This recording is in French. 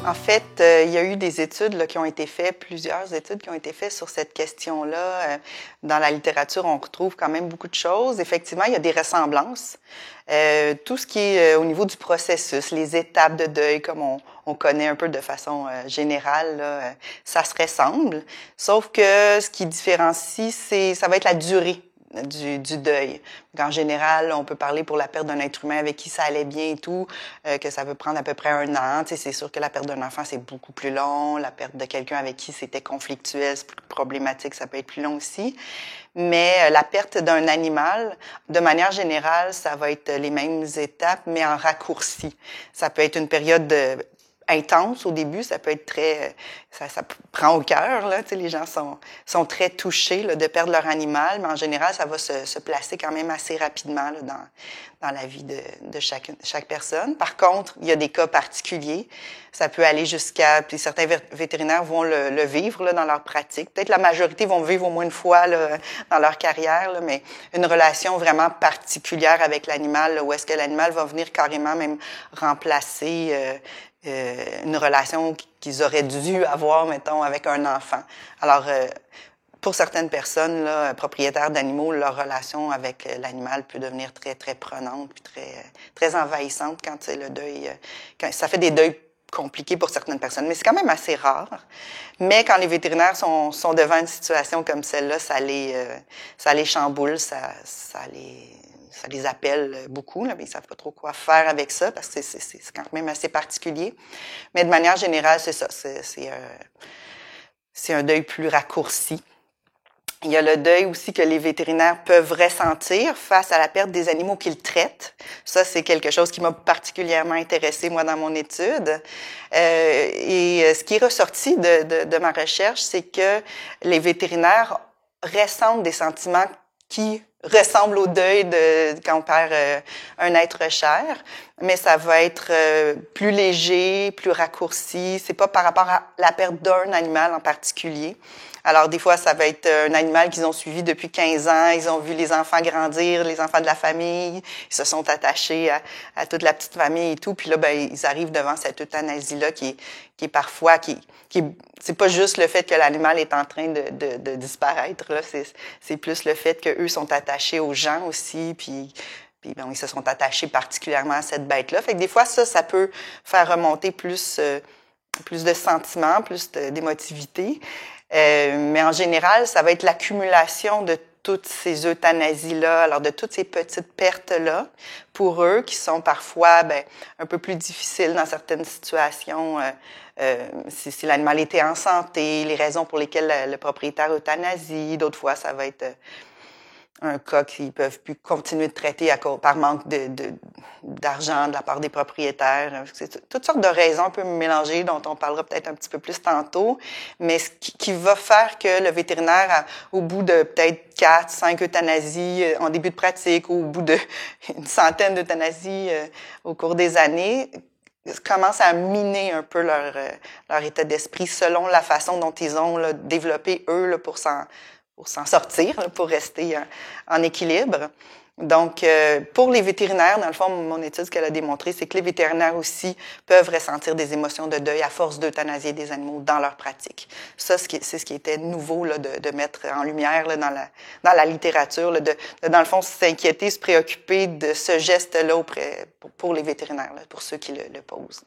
En fait, il y a eu des études là, qui ont été faites, plusieurs études qui ont été faites sur cette question-là. Dans la littérature, on retrouve quand même beaucoup de choses. Effectivement, il y a des ressemblances. Tout ce qui est au niveau du processus, les étapes de deuil, comme on connaît un peu de façon générale, là, ça se ressemble. Sauf que ce qui différencie, ça va être la durée du deuil. En général, on peut parler pour la perte d'un être humain avec qui ça allait bien et tout, que ça peut prendre à peu près 1 an. Tu sais, c'est sûr que la perte d'un enfant, c'est beaucoup plus long. La perte de quelqu'un avec qui c'était conflictuel, c'est plus problématique, ça peut être plus long aussi. Mais la perte d'un animal, de manière générale, ça va être les mêmes étapes, mais en raccourci. Ça peut être une période intense au début, ça peut être très, ça prend au cœur, là, tu sais, les gens sont très touchés là, de perdre leur animal, mais en général, ça va se placer quand même assez rapidement là, dans la vie de chaque personne. Par contre, il y a des cas particuliers, ça peut aller jusqu'à, puis certains vétérinaires vont le vivre là, dans leur pratique. Peut-être la majorité vont vivre au moins une fois là, dans leur carrière, là, mais une relation vraiment particulière avec l'animal, là, où est-ce que l'animal va venir carrément même remplacer une relation qu'ils auraient dû avoir, mettons, avec un enfant. Alors, pour certaines personnes, là, propriétaires d'animaux, leur relation avec l'animal peut devenir très, très prenante, puis très envahissante quand c'est le deuil. Quand ça fait des deuils compliqués pour certaines personnes, mais c'est quand même assez rare. Mais quand les vétérinaires sont devant une situation comme celle-là, ça les chamboule, ça les appelle beaucoup, là, mais ils savent pas trop quoi faire avec ça parce que c'est quand même assez particulier. Mais de manière générale, c'est ça, c'est un deuil plus raccourci. Il y a le deuil aussi que les vétérinaires peuvent ressentir face à la perte des animaux qu'ils traitent. Ça, c'est quelque chose qui m'a particulièrement intéressée, moi, dans mon étude. Et ce qui est ressorti de ma recherche, c'est que les vétérinaires ressentent des sentiments qui ressemblent au deuil quand on perd un être cher, mais ça va être plus léger, plus raccourci. C'est pas par rapport à la perte d'un animal en particulier. Alors, des fois, ça va être un animal qu'ils ont suivi depuis 15 ans. Ils ont vu les enfants grandir, les enfants de la famille. Ils se sont attachés à toute la petite famille et tout. Puis là, ben, ils arrivent devant cette euthanasie-là qui est parfois, c'est pas juste le fait que l'animal est en train de disparaître, là. C'est plus le fait qu'eux sont attachés aux gens aussi, puis bon, ils se sont attachés particulièrement à cette bête-là. Fait que des fois, ça peut faire remonter plus de sentiments, plus d'émotivité. Mais en général, ça va être l'accumulation de toutes ces euthanasies-là, alors de toutes ces petites pertes-là, pour eux, qui sont parfois un peu plus difficiles dans certaines situations. Si l'animal était en santé, les raisons pour lesquelles le propriétaire euthanasie, d'autres fois, ça va être un cas qu'ils peuvent plus continuer de traiter par manque d'argent de la part des propriétaires. C'est toutes sortes de raisons un peu mélangées dont on parlera peut-être un petit peu plus tantôt, mais ce qui va faire que le vétérinaire, au bout de peut-être 4, 5 euthanasies en début de pratique, ou au bout d'une centaine d'euthanasies au cours des années, commence à miner un peu leur état d'esprit selon la façon dont ils ont là, développé, eux, là, pour s'en sortir, pour rester en équilibre. Donc, pour les vétérinaires, dans le fond, mon étude, ce qu'elle a démontré, c'est que les vétérinaires aussi peuvent ressentir des émotions de deuil à force d'euthanasier des animaux dans leur pratique. Ça, c'est ce qui était nouveau là, de mettre en lumière là, dans la littérature, là, dans le fond, s'inquiéter, se préoccuper de ce geste-là pour les vétérinaires, là, pour ceux qui le posent.